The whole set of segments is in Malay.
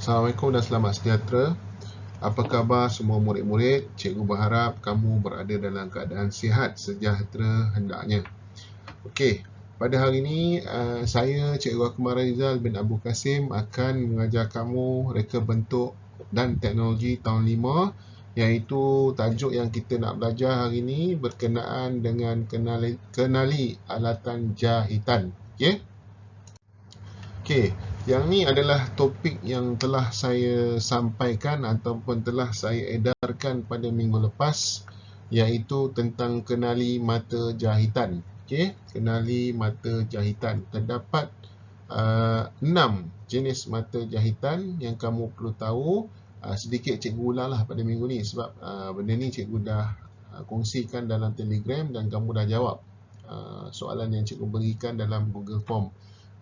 Assalamualaikum dan selamat sejahtera. Apa khabar semua murid-murid? Cikgu berharap kamu berada dalam keadaan sihat, sejahtera hendaknya. Okey, pada hari ini saya Cikgu Akmal Rizal bin Abu Kasim akan mengajar kamu reka bentuk dan teknologi tahun 5, iaitu tajuk yang kita nak belajar hari ini berkenaan dengan kenali alatan jahitan. Okey. Okey, yang ni adalah topik yang telah saya sampaikan ataupun telah saya edarkan pada minggu lepas, iaitu tentang kenali mata jahitan. Okey, kenali mata jahitan. Terdapat 6 jenis mata jahitan yang kamu perlu tahu. Sedikit cikgu ulanglah pada minggu ni sebab benda ni cikgu dah kongsikan dalam Telegram dan kamu dah jawab soalan yang cikgu berikan dalam Google Form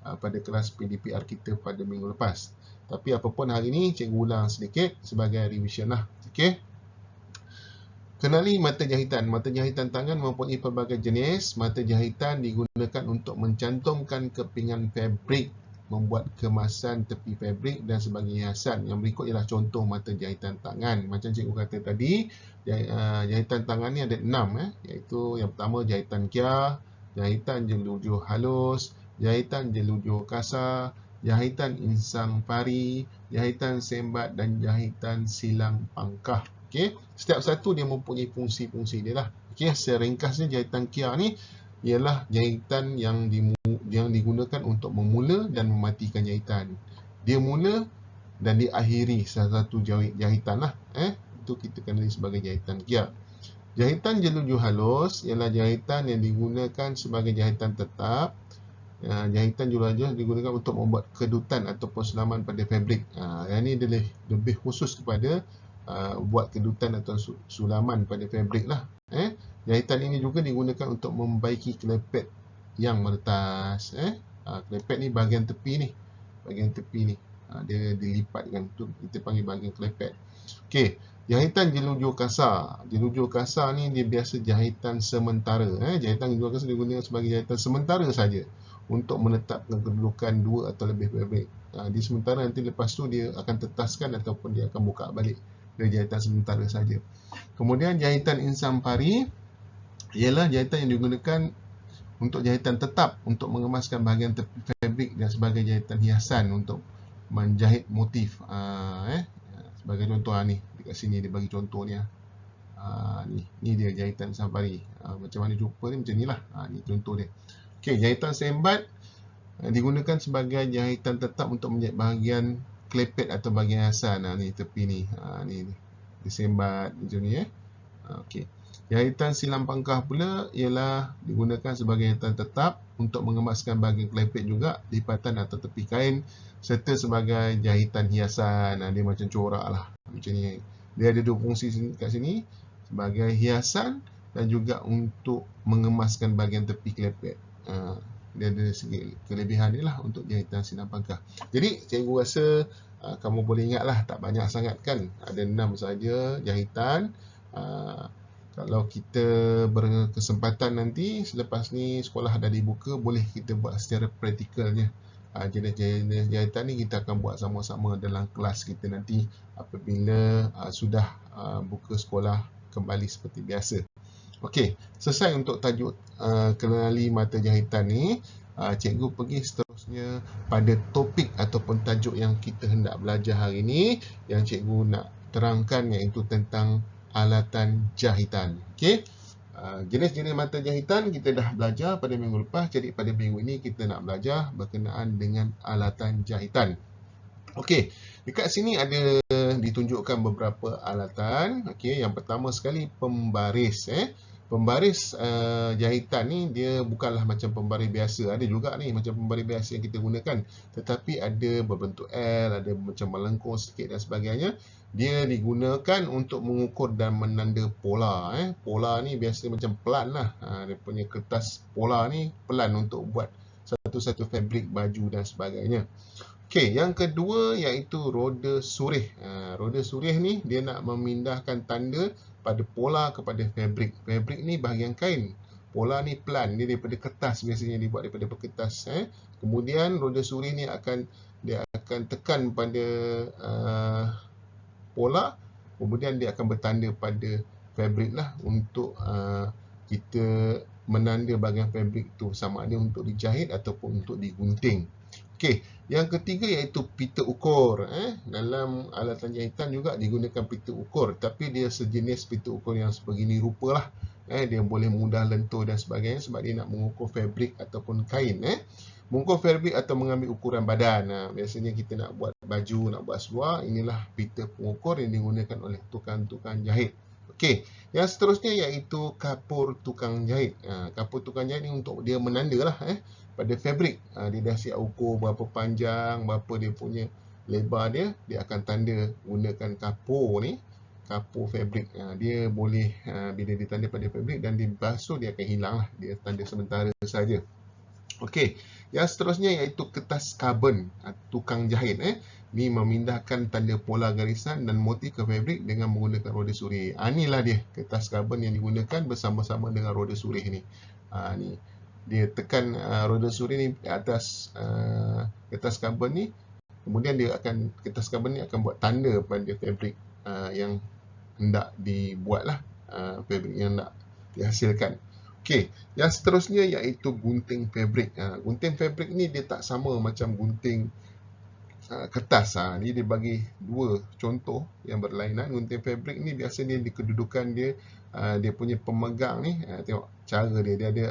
pada kelas PDPR kita pada minggu lepas. Tapi apapun hari ini cikgu ulang sedikit sebagai revision lah. Okey. Kenali mata jahitan. Mata jahitan tangan mempunyai pelbagai jenis. Mata jahitan digunakan untuk mencantumkan kepingan fabrik, membuat kemasan tepi fabrik dan sebagai hiasan. Yang berikut ialah contoh mata jahitan tangan. Macam cikgu kata tadi, jahitan tangan ni ada 6 iaitu yang pertama jahitan kiah, jahitan jelujur halus, jahitan jelujur kasar, jahitan insang pari, jahitan sembat dan jahitan silang pangkah. Okey, setiap satu dia mempunyai fungsi-fungsi dia lah. Okey, seringkasnya jahitan kiah ni ialah jahitan yang digunakan untuk memula dan mematikan jahitan. Dia mula dan diakhiri salah satu jahitan lah. Itu kita kenali sebagai jahitan kiah. Jahitan jelujur halus ialah jahitan yang digunakan sebagai jahitan tetap. Jahitan jelujur digunakan untuk membuat kedutan ataupun sulaman pada fabrik. Yang ini lebih khusus kepada buat kedutan atau sulaman pada fabrik lah. Jahitan ini juga digunakan untuk membaiki kelepet yang meretas. Kelepet ni bahagian tepi ni. Dia dilipatkan, tu kita panggil bahagian kelepet. Okey, jahitan jelujur kasar. Jelujur kasar ni dia biasa jahitan sementara. Jahitan jelujur kasar digunakan sebagai jahitan sementara saja untuk menetapkan kedudukan dua atau lebih fabrik. Di sementara, nanti lepas tu dia akan tetaskan ataupun dia akan buka balik. Dia jahitan sementara saja. Kemudian jahitan insang pari ialah jahitan yang digunakan untuk jahitan tetap untuk mengemaskan bahagian tepi fabrik dan sebagai jahitan hiasan untuk menjahit motif. Sebagai contoh ni, dekat sini dia bagi contoh ni. Ni dia jahitan insang pari. Macam mana jumpa ni macam nilah. Ni contoh dia. Okey, jahitan sembat digunakan sebagai jahitan tetap untuk menjahit bahagian kelepet atau bahagian hiasan. Ni tepi ni. Ni disembat macam ni. Okey. Jahitan silang pangkah pula ialah digunakan sebagai jahitan tetap untuk mengemaskan bahagian kelepet juga, lipatan atau tepi kain, serta sebagai jahitan hiasan. Dia macam corak lah. Macam ni. Dia ada dua fungsi kat sini, sebagai hiasan dan juga untuk mengemaskan bahagian tepi kelepet. Dia ada segi kelebihan dia lah untuk jahitan silang pangkah. Jadi cikgu rasa kamu boleh ingat lah, tak banyak sangat kan. Ada 6 saja jahitan. Kalau kita berkesempatan nanti selepas ni sekolah dah dibuka, boleh kita buat secara praktikalnya. Jenis-jenis jahitan ni kita akan buat sama-sama dalam kelas kita nanti apabila sudah buka sekolah kembali seperti biasa. Okey, selesai untuk tajuk kenali mata jahitan ni. Cikgu pergi seterusnya pada topik ataupun tajuk yang kita hendak belajar hari ini, yang cikgu nak terangkan, iaitu tentang alatan jahitan. Okey, jenis-jenis mata jahitan kita dah belajar pada minggu lepas. Jadi pada minggu ini kita nak belajar berkenaan dengan alatan jahitan. Okey, dekat sini ada ditunjukkan beberapa alatan. Okey, yang pertama sekali pembaris. Pembaris jahitan ni dia bukanlah macam pembaris biasa. Ada juga ni macam pembaris biasa yang kita gunakan, tetapi ada berbentuk L, ada macam melengkung sikit dan sebagainya. Dia digunakan untuk mengukur dan menanda pola. Pola ni biasa macam pelan lah. Dia punya kertas pola ni pelan untuk buat satu-satu fabrik baju dan sebagainya. Okey, yang kedua iaitu roda surih. Roda surih ni dia nak memindahkan tanda pada pola kepada fabrik. Fabrik ni bahagian kain. Pola ni pelan, dia daripada kertas, biasanya dibuat daripada kertas. Kemudian roda surih ni akan dia akan tekan pada pola, kemudian dia akan bertanda pada fabrik lah untuk kita menanda bahagian fabrik tu sama ada untuk dijahit ataupun untuk digunting. Okey, yang ketiga iaitu pita ukur. Dalam alatan jahitan juga digunakan pita ukur, tapi dia sejenis pita ukur yang sebegini rupa lah. Dia boleh mudah lentur dan sebagainya sebab dia nak mengukur fabrik ataupun kain. Mengukur fabrik atau mengambil ukuran badan. Biasanya kita nak buat baju, nak buat seluar, inilah pita pengukur yang digunakan oleh tukang-tukang jahit. Okey, yang seterusnya iaitu kapur tukang jahit. Kapur tukang jahit ni untuk dia menanda lah pada fabrik. Dia dah siap ukur berapa panjang, berapa dia punya lebar dia, dia akan tanda gunakan kapur ni, kapur fabrik. Dia boleh bila ditanda pada fabrik dan dibasuh dia akan hilang lah, dia tanda sementara saja. Okey, yang seterusnya iaitu kertas karbon tukang jahit. Ni memindahkan tanda pola garisan dan motif ke fabrik dengan menggunakan roda surih. Inilah dia kertas karbon yang digunakan bersama-sama dengan roda surih ni. Ni dia tekan roda surih ni di atas kertas karbon ni, kemudian dia akan, kertas karbon ni akan buat tanda pada fabrik yang hendak dibuat lah, fabrik yang hendak dihasilkan. Okey, yang seterusnya iaitu gunting fabrik. Gunting fabrik ni dia tak sama macam gunting kertas. Ni dia bagi dua contoh yang berlainan. Gunting fabrik ni biasanya di kedudukan dia, dia punya pemegang ni, tengok cara dia, dia ada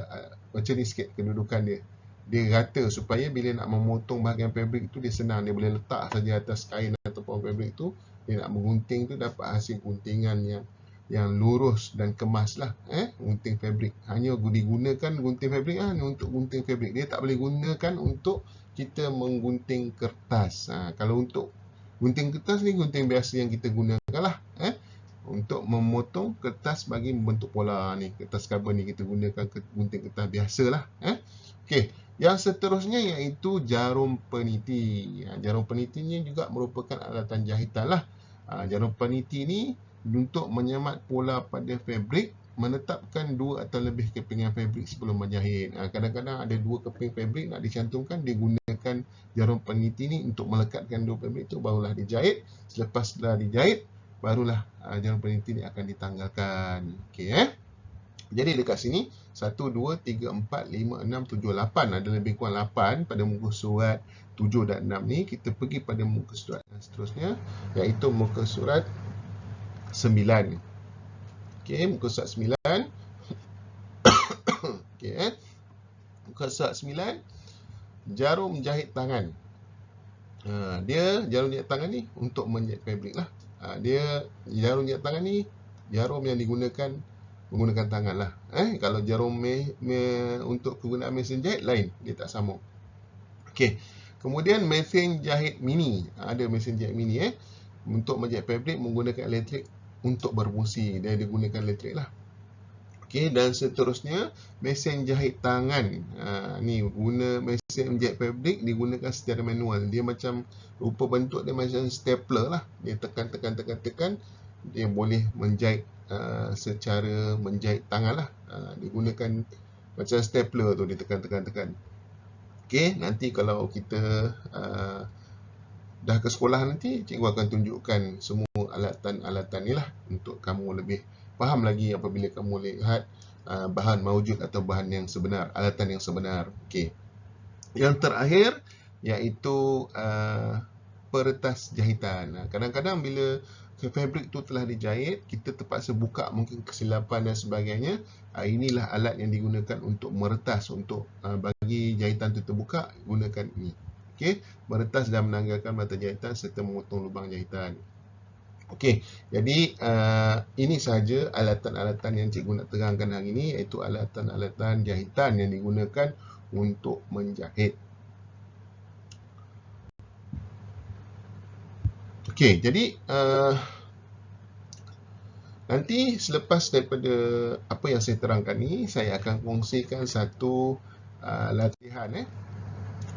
macam ni sikit kedudukan dia. Dia rata supaya bila nak memotong bahagian fabrik tu dia senang, dia boleh letak saja atas kain ataupun fabrik tu. Dia nak menggunting tu dapat hasil guntingan yang lurus dan kemas lah. Gunting fabrik hanya digunakan gunting fabrik ni untuk gunting fabrik. Dia tak boleh gunakan untuk kita menggunting kertas. Kalau untuk gunting kertas ni gunting biasa yang kita gunakan lah. Untuk memotong kertas bagi membentuk pola ni, kertas karbon ni kita gunakan gunting kertas biasa lah. Okey, yang seterusnya iaitu jarum peniti. Jarum peniti ni juga merupakan alatan jahitan lah. Jarum peniti ni untuk menyemat pola pada fabrik, menetapkan dua atau lebih kepingan fabrik sebelum menjahit. Kadang-kadang ada dua keping fabrik nak dicantumkan, dia gunakan jarum peniti ni untuk melekatkan dua fabrik tu, barulah dijahit. Selepas dah dijahit, barulah jarum peniti ni akan ditanggalkan. Okey, jadi dekat sini 1, 2, 3, 4, 5, 6, 7, 8. Ada lebih kurang 8 pada muka surat 7 dan 6 ni. Kita pergi pada muka surat yang seterusnya, iaitu muka surat 9. Okey, muka surat 9. Okey, muka surat 9, jarum jahit tangan. Dia jarum jahit tangan ni untuk menjahit fabrik lah. Dia jarum jahit tangan ni jarum yang digunakan menggunakan tangan lah. Kalau jarum untuk kegunaan mesin jahit lain, dia tak sama. Okey, kemudian mesin jahit mini. Ada mesin jahit mini untuk menjahit fabrik menggunakan elektrik untuk berfungsi, dia digunakan elektrik lah. Okey, dan seterusnya mesin jahit tangan. Ni guna mesin jahit fabrik digunakan secara manual. Dia macam rupa bentuk dia macam stapler lah. Dia tekan, dia boleh menjahit secara menjahit tangan lah. Digunakan macam stapler tu, dia tekan. Okey, nanti kalau kita dah ke sekolah nanti, cikgu akan tunjukkan semua alatan-alatan ni lah untuk kamu lebih faham lagi apabila kamu lihat bahan maujud atau bahan yang sebenar, alatan yang sebenar. Okey. Yang terakhir iaitu peretas jahitan. Kadang-kadang bila fabrik tu telah dijahit, kita terpaksa buka, mungkin kesilapan dan sebagainya. Inilah alat yang digunakan untuk meretas, untuk bagi jahitan tu terbuka, gunakan ini. Okey, meretas dan menanggalkan mata jahitan serta memotong lubang jahitan. Okey, jadi ini sahaja alatan-alatan yang cikgu nak terangkan hari ini, iaitu alatan-alatan jahitan yang digunakan untuk menjahit. Okey, jadi nanti selepas daripada apa yang saya terangkan ni, saya akan kongsikan satu latihan.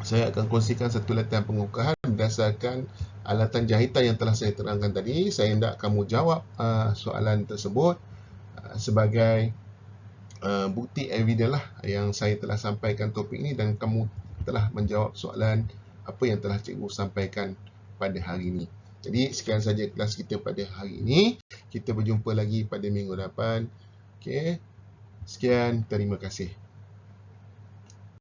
Saya akan kongsikan satu latihan pengukuhan berdasarkan alatan jahitan yang telah saya terangkan tadi. Saya hendak kamu jawab soalan tersebut sebagai bukti evidence lah yang saya telah sampaikan topik ini dan kamu telah menjawab soalan apa yang telah cikgu sampaikan pada hari ini. Jadi sekian saja kelas kita pada hari ini. Kita berjumpa lagi pada minggu depan. Okey. Sekian, terima kasih.